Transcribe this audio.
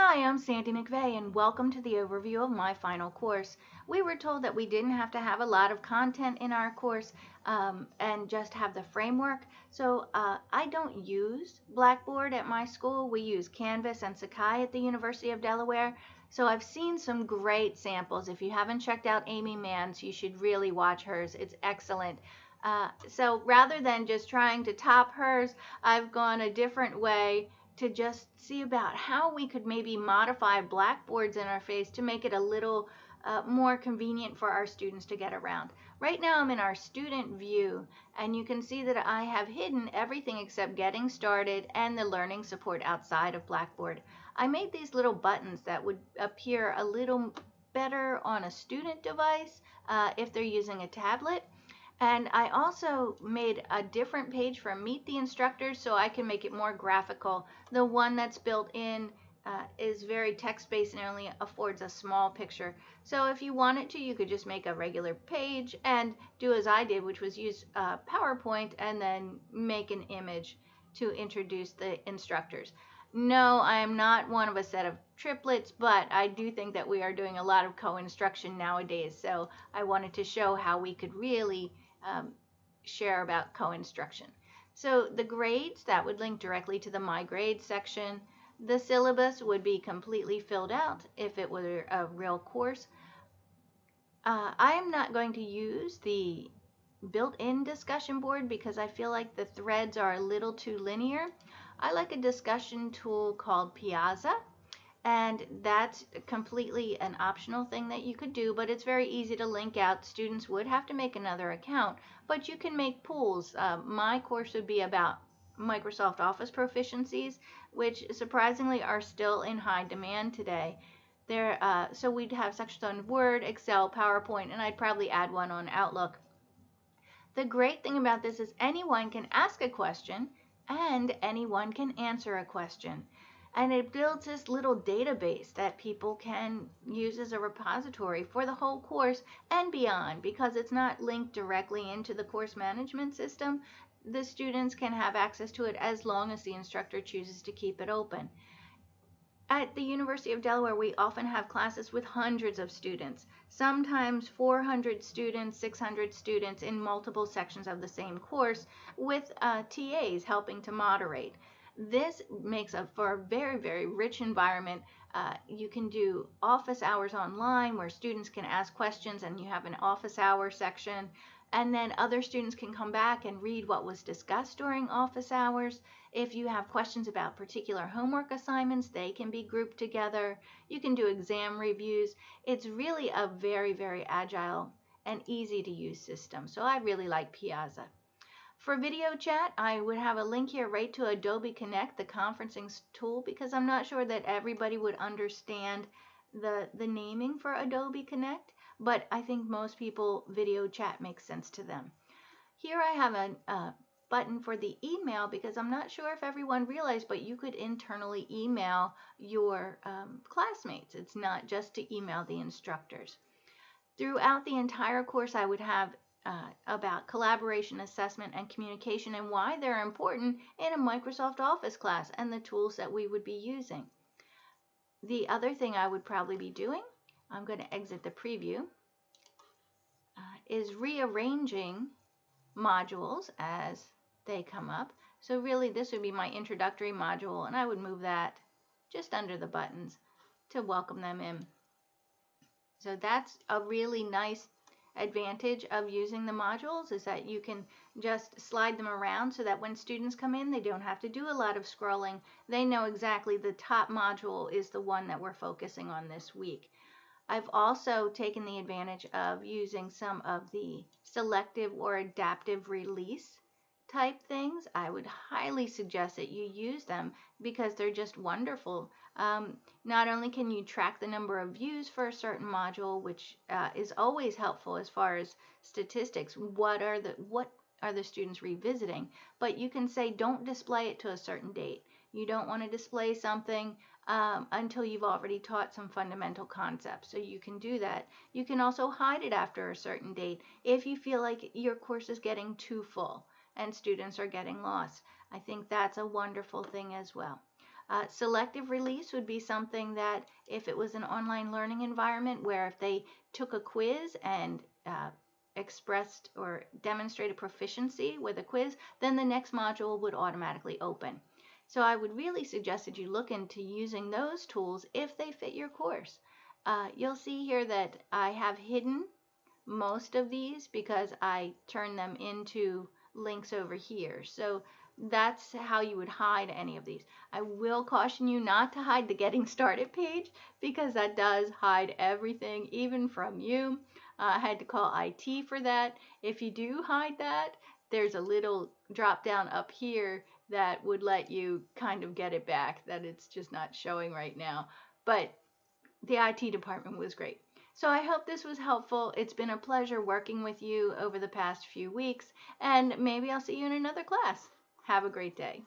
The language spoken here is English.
Hi, I'm Sandy McVeigh, and welcome to the overview of my final course. We were told that we didn't have to have a lot of content in our course and just have the framework. So I don't use Blackboard at my school. We use Canvas and Sakai at the University of Delaware. So I've seen some great samples. If you haven't checked out Amy Mann's, you should really watch hers. It's excellent. So rather than just trying to top hers, I've gone a different way to just see about how we could maybe modify Blackboard's interface to make it a little more convenient for our students to get around. Right now I'm in our student view, and you can see that I have hidden everything except getting started and the learning support outside of Blackboard. I made these little buttons that would appear a little better on a student device if they're using a tablet. And I also made a different page for Meet the Instructors so I can make it more graphical. The one that's built in is very text-based and only affords a small picture. So if you wanted to, you could just make a regular page and do as I did, which was use PowerPoint and then make an image to introduce the instructors. No, I am not one of a set of triplets, but I do think that we are doing a lot of co-instruction nowadays. So I wanted to show how we could really share about co-instruction. So the grades, that would link directly to the My Grades section. The syllabus would be completely filled out if it were a real course. I am not going to use the built-in discussion board because I feel like the threads are a little too linear. I like a discussion tool called Piazza, and that's completely an optional thing that you could do, but it's very easy to link out. Students would have to make another account, but you can make pools. My course would be about Microsoft Office proficiencies, which surprisingly are still in high demand today. So we'd have sections on Word, Excel, PowerPoint, and I'd probably add one on Outlook. The great thing about this is anyone can ask a question and anyone can answer a question. And it builds this little database that people can use as a repository for the whole course and beyond. Because it's not linked directly into the course management system, the students can have access to it as long as the instructor chooses to keep it open. At the University of Delaware, we often have classes with hundreds of students, sometimes 400 students, 600 students in multiple sections of the same course, with TAs helping to moderate. This makes for a very, very rich environment. You can do office hours online where students can ask questions and you have an office hour section. And then other students can come back and read what was discussed during office hours. If you have questions about particular homework assignments, they can be grouped together. You can do exam reviews. It's really a very, very agile and easy to use system. So I really like Piazza. For video chat, I would have a link here right to Adobe Connect, the conferencing tool, because I'm not sure that everybody would understand the naming for Adobe Connect, but I think most people, video chat makes sense to them. Here I have a button for the email because I'm not sure if everyone realized, but you could internally email your classmates. It's not just to email the instructors. Throughout the entire course, I would have about collaboration, assessment, and communication and why they're important in a Microsoft Office class and the tools that we would be using. The other thing I would probably be doing, I'm going to exit the preview, is rearranging modules as they come up. So really this would be my introductory module, and I would move that just under the buttons to welcome them in. So that's a really nice advantage of using the modules, is that you can just slide them around so that when students come in, they don't have to do a lot of scrolling. They know exactly the top module is the one that we're focusing on this week. I've also taken the advantage of using some of the selective or adaptive release type things. I would highly suggest that you use them because they're just wonderful. Not only can you track the number of views for a certain module, which is always helpful as far as statistics, what are the students revisiting, but you can say don't display it to a certain date. You don't want to display something until you've already taught some fundamental concepts. So you can do that. You can also hide it after a certain date if you feel like your course is getting too full and students are getting lost. I think that's a wonderful thing as well. Selective release would be something that if it was an online learning environment where if they took a quiz and expressed or demonstrated proficiency with a quiz, then the next module would automatically open. So I would really suggest that you look into using those tools if they fit your course. You'll see here that I have hidden most of these because I turn them into links over here. So that's how you would hide any of these. I will caution you not to hide the getting started page because that does hide everything, even from you. I had to call IT for that. If you do hide that, there's a little drop down up here that would let you kind of get it back, that it's just not showing right now. But the IT department was great. So I hope this was helpful. It's been a pleasure working with you over the past few weeks, and maybe I'll see you in another class. Have a great day.